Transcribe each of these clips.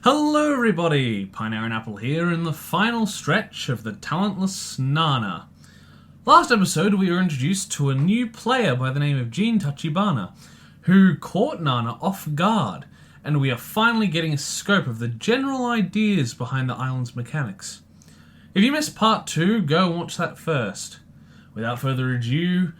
Hello everybody, Pineaaronapple here in the final stretch of the Talentless Nana. Last episode we were introduced to a new player by the name of Jean Tachibana, who caught Nana off guard, and we are finally getting a scope of the general ideas behind the island's mechanics. If you missed part 2, go watch that first. Without further ado,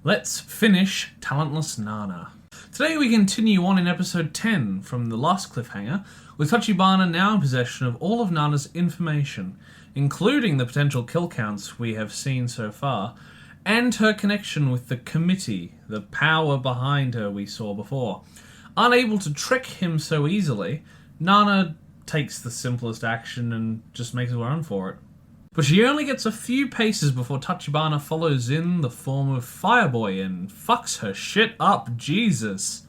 let's finish Talentless Nana. Today we continue on in episode 10 from the last cliffhanger, with Tachibana now in possession of all of Nana's information, including the potential kill counts we have seen so far, and her connection with the committee, the power behind her we saw before. Unable to trick him so easily, Nana takes the simplest action and just makes her run for it. But she only gets a few paces before Tachibana follows in the form of Fireboy and fucks her shit up, Jesus.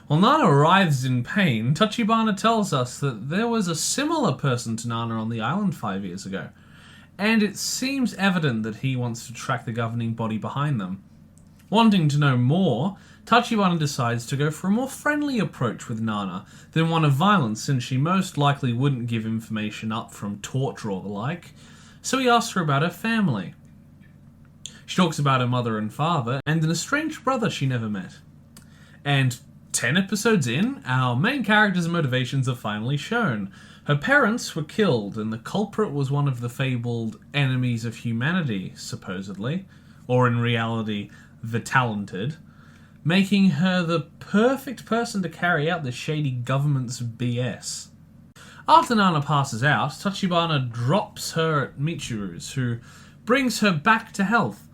While Nana writhes in pain, Tachibana tells us that there was a similar person to Nana on the island 5 years ago, and it seems evident that he wants to track the governing body behind them. Wanting to know more, Tachibana decides to go for a more friendly approach with Nana than one of violence, since she most likely wouldn't give information up from torture or the like, so he asks her about her family. She talks about her mother and father, and an estranged brother she never met. And 10 episodes in, our main character's motivations are finally shown. Her parents were killed, and the culprit was one of the fabled enemies of humanity, supposedly, or in reality, the talented, making her the perfect person to carry out the shady government's BS. After Nana passes out, Tachibana drops her at Michiru's, who brings her back to health.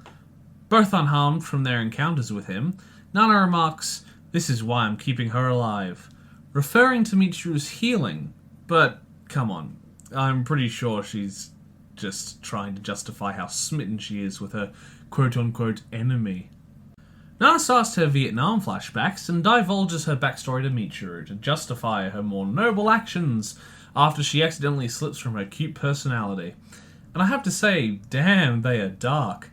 Both unharmed from their encounters with him, Nana remarks, "This is why I'm keeping her alive," referring to Michiru's healing, but come on, I'm pretty sure she's just trying to justify how smitten she is with her quote-unquote enemy. Nana starts her Vietnam flashbacks and divulges her backstory to Michiru to justify her more noble actions after she accidentally slips from her cute personality. And I have to say, damn, they are dark.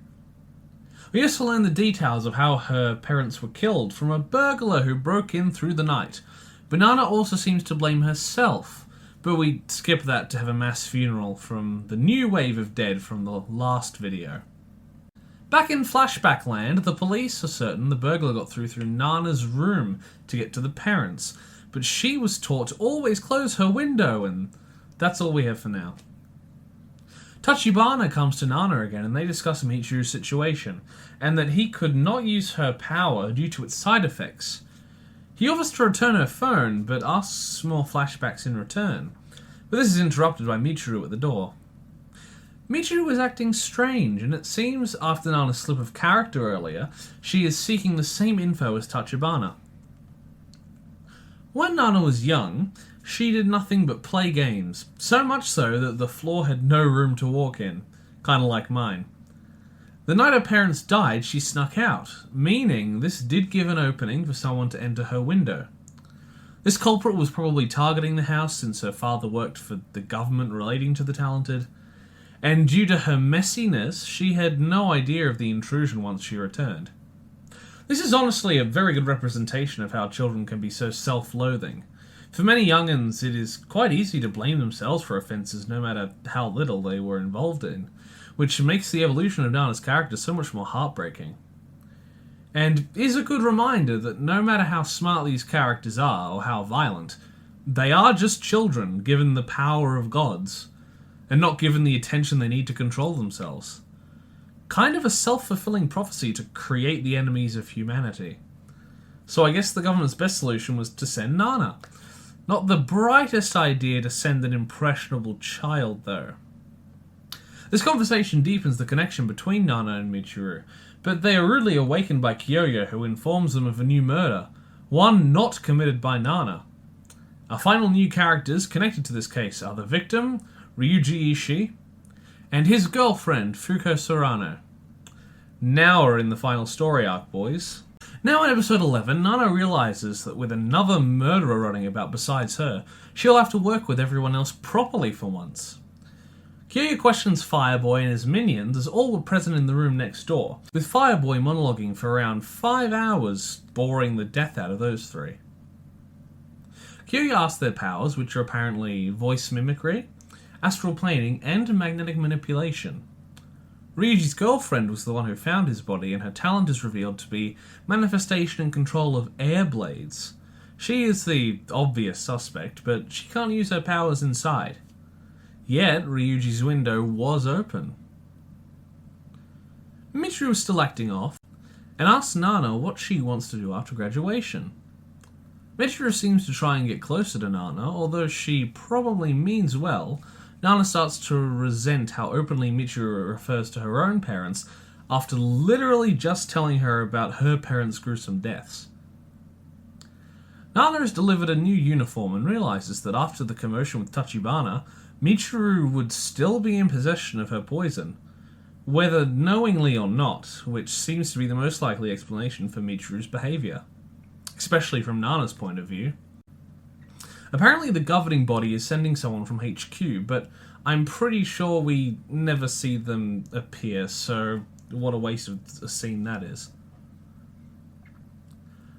We also learn the details of how her parents were killed from a burglar who broke in through the night. But Nana also seems to blame herself, but we skip that to have a mass funeral from the new wave of dead from the last video. Back in flashback land, the police are certain the burglar got through Nana's room to get to the parents, but she was taught to always close her window, and that's all we have for now. Tachibana comes to Nana again, and they discuss Michiru's situation, and that he could not use her power due to its side effects. He offers to return her phone, but asks more flashbacks in return, but this is interrupted by Michiru at the door. Michiru is acting strange, and it seems after Nana's slip of character earlier, she is seeking the same info as Tachibana. When Nana was young, she did nothing but play games, so much so that the floor had no room to walk in, kinda like mine. The night her parents died, she snuck out, meaning this did give an opening for someone to enter her window. This culprit was probably targeting the house since her father worked for the government relating to the talented, and due to her messiness, she had no idea of the intrusion once she returned. This is honestly a very good representation of how children can be so self-loathing. For many young'uns, it is quite easy to blame themselves for offences no matter how little they were involved in, which makes the evolution of Nana's character so much more heartbreaking. And is a good reminder that no matter how smart these characters are, or how violent, they are just children given the power of gods, and not given the attention they need to control themselves. Kind of a self-fulfilling prophecy to create the enemies of humanity. So I guess the government's best solution was to send Nana. Not the brightest idea to send an impressionable child, though. This conversation deepens the connection between Nana and Michiru, but they are rudely awakened by Kyoya, who informs them of a new murder, one not committed by Nana. Our final new characters connected to this case are the victim, Ryuji Ishii, and his girlfriend, Fuko Sorano. Now we're in the final story arc, boys. Now in episode 11, Nana realises that with another murderer running about besides her, she'll have to work with everyone else properly for once. Kyoya questions Fireboy and his minions as all were present in the room next door, with Fireboy monologuing for around 5 hours, boring the death out of those three. Kyoya asks their powers, which are apparently voice mimicry, astral planing, and magnetic manipulation. Ryuji's girlfriend was the one who found his body, and her talent is revealed to be manifestation and control of air blades. She is the obvious suspect, but she can't use her powers inside. Yet, Ryuji's window was open. Michiru is still acting off, and asks Nana what she wants to do after graduation. Michiru seems to try and get closer to Nana, although she probably means well. Nana starts to resent how openly Michiru refers to her own parents after literally just telling her about her parents' gruesome deaths. Nana is delivered a new uniform and realizes that after the commotion with Tachibana, Michiru would still be in possession of her poison, whether knowingly or not, which seems to be the most likely explanation for Michiru's behaviour, especially from Nana's point of view. Apparently the governing body is sending someone from HQ, but I'm pretty sure we never see them appear, so what a waste of a scene that is.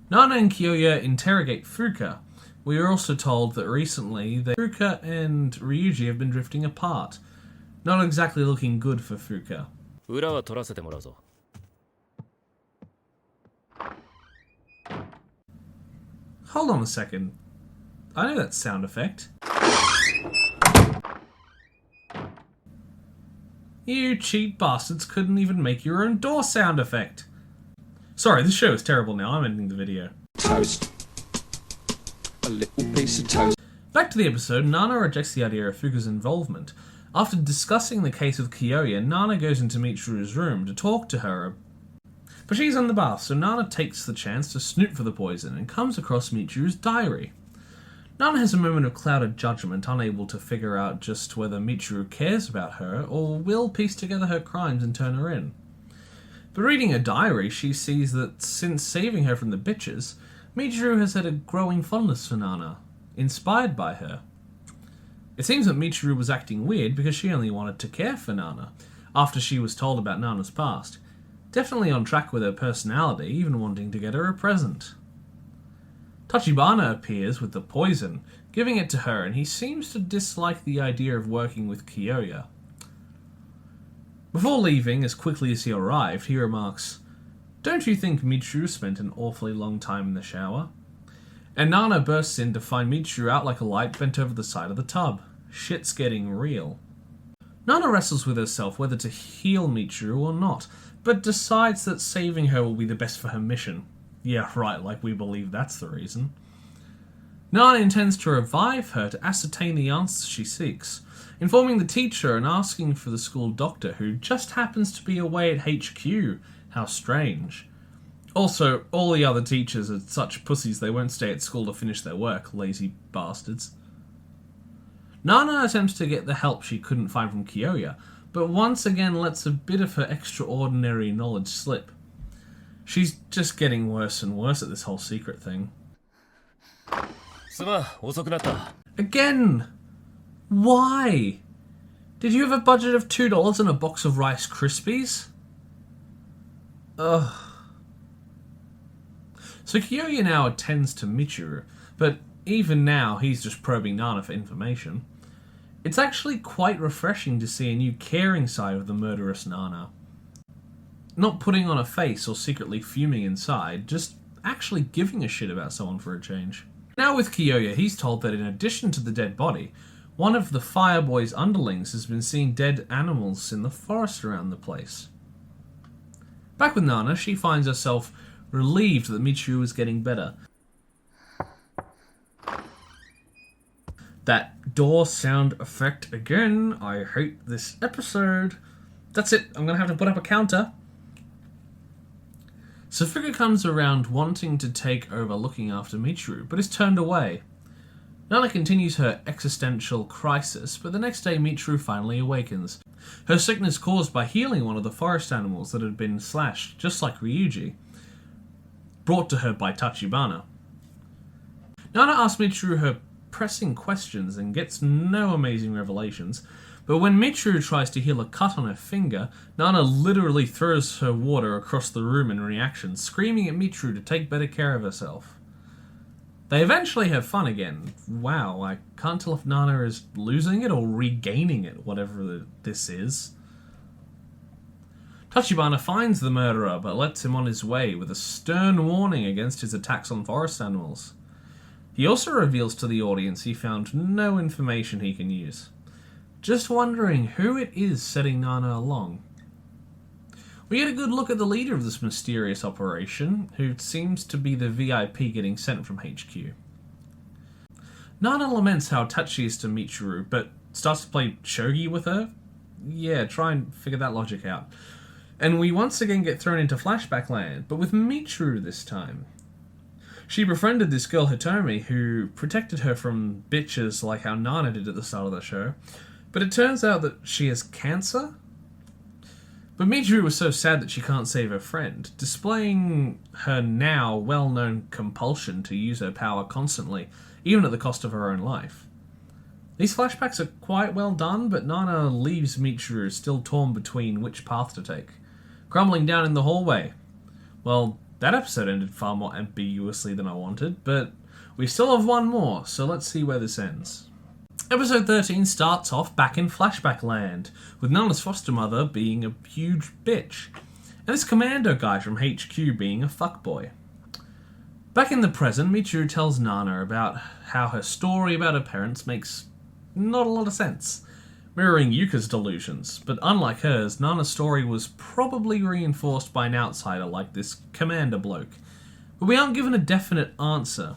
Nana and Kyoya interrogate Fuka. We are also told that recently Fuka and Ryuji have been drifting apart. Not exactly looking good for Fuka. Hold on a second. I know that sound effect. You cheap bastards couldn't even make your own door sound effect. Sorry, this show is terrible now. I'm ending the video. Toast. A little piece of toast. Back to the episode, Nana rejects the idea of Fuka's involvement. After discussing the case with Kyoya, Nana goes into Michiru's room to talk to her. But she's in the bath, so Nana takes the chance to snoop for the poison and comes across Michiru's diary. Nana has a moment of clouded judgment, unable to figure out just whether Michiru cares about her or will piece together her crimes and turn her in. But reading her diary, she sees that since saving her from the bitches, Michiru has had a growing fondness for Nana, inspired by her. It seems that Michiru was acting weird because she only wanted to care for Nana, after she was told about Nana's past. Definitely on track with her personality, even wanting to get her a present. Tachibana appears with the poison, giving it to her, and he seems to dislike the idea of working with Kyoya. Before leaving, as quickly as he arrived, he remarks, "Don't you think Michiru spent an awfully long time in the shower?" And Nana bursts in to find Michiru out like a light bent over the side of the tub. Shit's getting real. Nana wrestles with herself whether to heal Michiru or not, but decides that saving her will be the best for her mission. Yeah, right, like we believe that's the reason. Nana intends to revive her to ascertain the answers she seeks, informing the teacher and asking for the school doctor, who just happens to be away at HQ. How strange. Also, all the other teachers are such pussies they won't stay at school to finish their work, lazy bastards. Nana attempts to get the help she couldn't find from Kyoya, but once again lets a bit of her extraordinary knowledge slip. She's just getting worse and worse at this whole secret thing. Again! Why? Did you have a budget of $2 and a box of Rice Krispies? Ugh. So Kyoya now attends to Michiru, but even now he's just probing Nana for information. It's actually quite refreshing to see a new caring side of the murderous Nana. Not putting on a face or secretly fuming inside, just actually giving a shit about someone for a change. Now with Kyoya, he's told that in addition to the dead body, one of the Fireboy's underlings has been seeing dead animals in the forest around the place. Back with Nana, she finds herself relieved that Michiru is getting better. That door sound effect again. I hate this episode. That's it. I'm going to have to put up a counter. Safuka comes around wanting to take over looking after Michiru, but is turned away. Nana continues her existential crisis, but the next day Michiru finally awakens. Her sickness caused by healing one of the forest animals that had been slashed, just like Ryuji, brought to her by Tachibana. Nana asks Michiru her pressing questions and gets no amazing revelations, but when Michiru tries to heal a cut on her finger, Nana literally throws her water across the room in reaction, screaming at Michiru to take better care of herself. They eventually have fun again. Wow, I can't tell if Nana is losing it or regaining it, whatever this is. Tachibana finds the murderer, but lets him on his way with a stern warning against his attacks on forest animals. He also reveals to the audience he found no information he can use. Just wondering who it is setting Nana along. We get a good look at the leader of this mysterious operation, who seems to be the VIP getting sent from HQ. Nana laments how attached she is to Michiru, but starts to play shogi with her? Yeah, try and figure that logic out. And we once again get thrown into flashback land, but with Michiru this time. She befriended this girl Hitomi, who protected her from bitches like how Nana did at the start of the show, but it turns out that she has cancer? But Michiru was so sad that she can't save her friend, displaying her now well-known compulsion to use her power constantly, even at the cost of her own life. These flashbacks are quite well done, but Nana leaves Michiru still torn between which path to take, grumbling down in the hallway. Well, that episode ended far more ambiguously than I wanted, but we still have one more, so let's see where this ends. Episode 13 starts off back in flashback land, with Nana's foster mother being a huge bitch, and this commando guy from HQ being a fuckboy. Back in the present, Michiru tells Nana about how her story about her parents makes not a lot of sense, mirroring Yuka's delusions, but unlike hers, Nana's story was probably reinforced by an outsider like this commander bloke, but we aren't given a definite answer.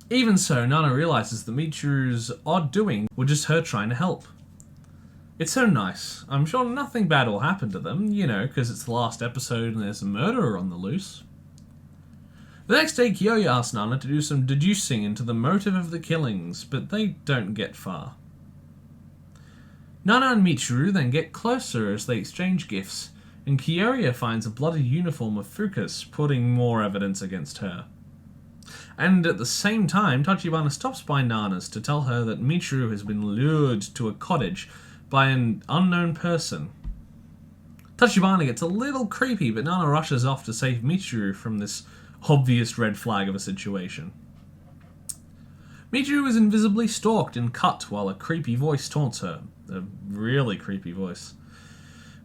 Even so, Nana realizes that Michiru's odd doing were just her trying to help. It's so nice. I'm sure nothing bad will happen to them, because it's the last episode and there's a murderer on the loose. The next day, Kyoya asks Nana to do some deducing into the motive of the killings, but they don't get far. Nana and Michiru then get closer as they exchange gifts, and Kyoya finds a bloody uniform of Fuka's, putting more evidence against her. And at the same time, Tachibana stops by Nana's to tell her that Michiru has been lured to a cottage by an unknown person. Tachibana gets a little creepy, but Nana rushes off to save Michiru from this obvious red flag of a situation. Michiru is invisibly stalked and cut while a creepy voice taunts her. A really creepy voice.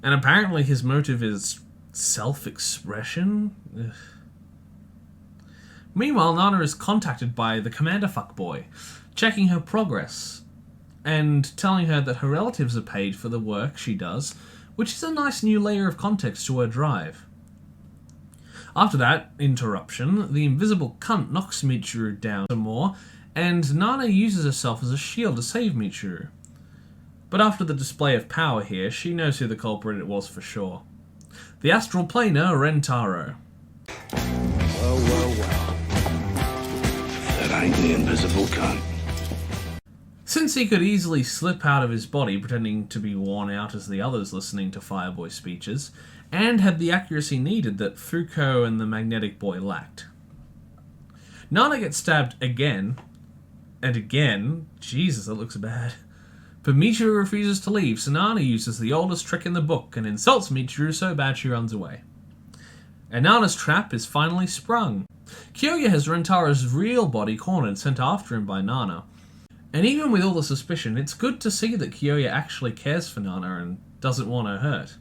And apparently his motive is self-expression? Ugh. Meanwhile, Nana is contacted by the commander fuckboy, checking her progress, and telling her that her relatives are paid for the work she does, which is a nice new layer of context to her drive. After that interruption, the invisible cunt knocks Michiru down some more, and Nana uses herself as a shield to save Michiru. But after the display of power here, she knows who the culprit it was for sure. The astral planer, Rentaro. Well. That ain't the invisible cunt. Since he could easily slip out of his body pretending to be worn out as the others listening to Fireboy's speeches, and had the accuracy needed that Fuko and the magnetic boy lacked. Nana gets stabbed again, and again. Jesus, that looks bad. But Michiru refuses to leave, so Nana uses the oldest trick in the book and insults Michiru so bad she runs away. And Nana's trap is finally sprung. Kyoya has Rentaro's real body cornered, sent after him by Nana. And even with all the suspicion, it's good to see that Kyoya actually cares for Nana and doesn't want her hurt.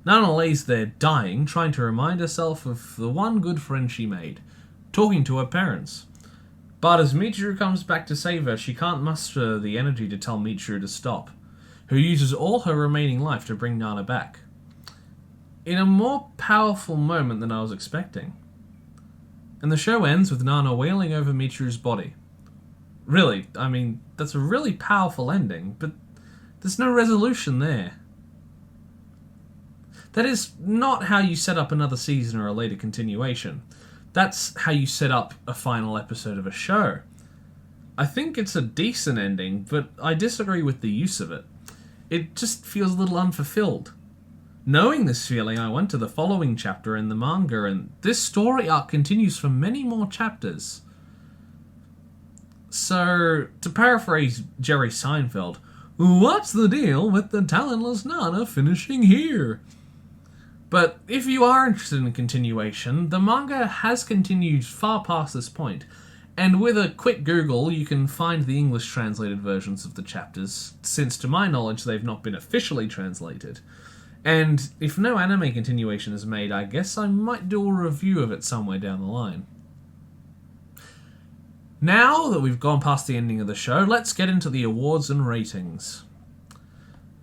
Nana lays there dying, trying to remind herself of the one good friend she made, talking to her parents. But as Michiru comes back to save her, she can't muster the energy to tell Michiru to stop, who uses all her remaining life to bring Nana back. In a more powerful moment than I was expecting. And the show ends with Nana wailing over Michiru's body. Really, that's a really powerful ending, but there's no resolution there. That is not how you set up another season or a later continuation. That's how you set up a final episode of a show. I think it's a decent ending, but I disagree with the use of it. It just feels a little unfulfilled. Knowing this feeling, I went to the following chapter in the manga, and this story arc continues for many more chapters. So, to paraphrase Jerry Seinfeld, what's the deal with the talentless Nana finishing here? But if you are interested in a continuation, the manga has continued far past this point, And with a quick Google, you can find the English translated versions of the chapters, since to my knowledge they've not been officially translated. And if no anime continuation is made, I guess I might do a review of it somewhere down the line. Now that we've gone past the ending of the show, let's get into the awards and ratings.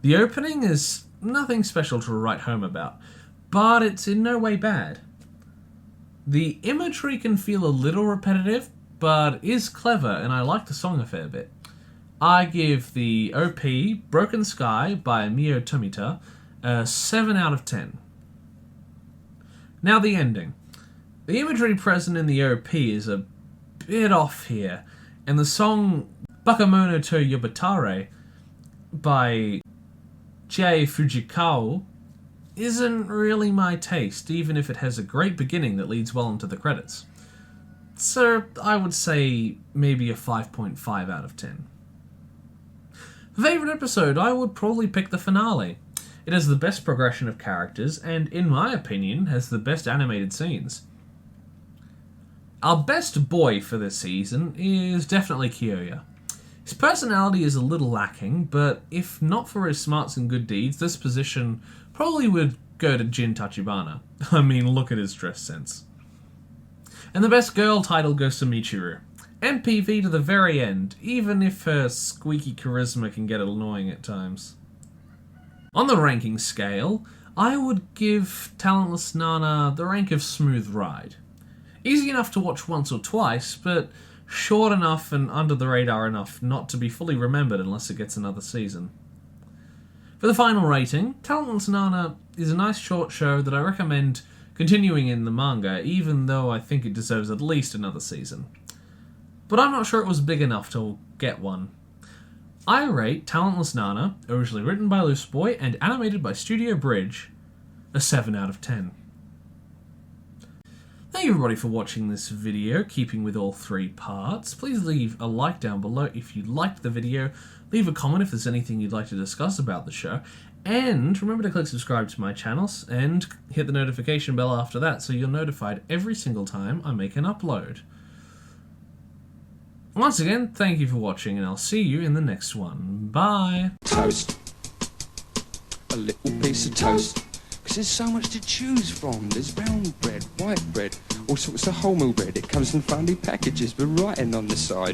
The opening is nothing special to write home about, but it's in no way bad. The imagery can feel a little repetitive, but is clever, and I like the song a fair bit. I give the OP, Broken Sky by Mio Tomita, a 7 out of 10. Now the ending. The imagery present in the OP is a bit off here, and the song Bakemono to Yobatare by Jay Fujikawa isn't really my taste, even if it has a great beginning that leads well into the credits. So I would say maybe a 5.5 out of 10. Favourite episode, I would probably pick the finale. It has the best progression of characters, and in my opinion, has the best animated scenes. Our best boy for this season is definitely Kyoya. His personality is a little lacking, but if not for his smarts and good deeds, this position probably would go to Jin Tachibana. I mean, look at his dress sense. And the best girl title goes to Michiru. MPV to the very end, even if her squeaky charisma can get annoying at times. On the ranking scale, I would give Talentless Nana the rank of smooth ride. Easy enough to watch once or twice, but short enough and under the radar enough not to be fully remembered unless it gets another season. For the final rating, Talentless Nana is a nice short show that I recommend continuing in the manga, even though I think it deserves at least another season. But I'm not sure it was big enough to get one. I rate Talentless Nana, originally written by Loose Boy and animated by Studio Bridge, a 7 out of 10. Thank you everybody for watching this video, keeping with all 3 parts. Please leave a like down below if you liked the video, leave a comment if there's anything you'd like to discuss about the show, and remember to click subscribe to my channels and hit the notification bell after that so you're notified every single time I make an upload. Once again, thank you for watching, and I'll see you in the next one. Bye! Toast. A little piece of toast. Because there's so much to choose from. There's brown bread, white bread, all sorts of wholemeal bread. It comes in funny packages with writing on the side.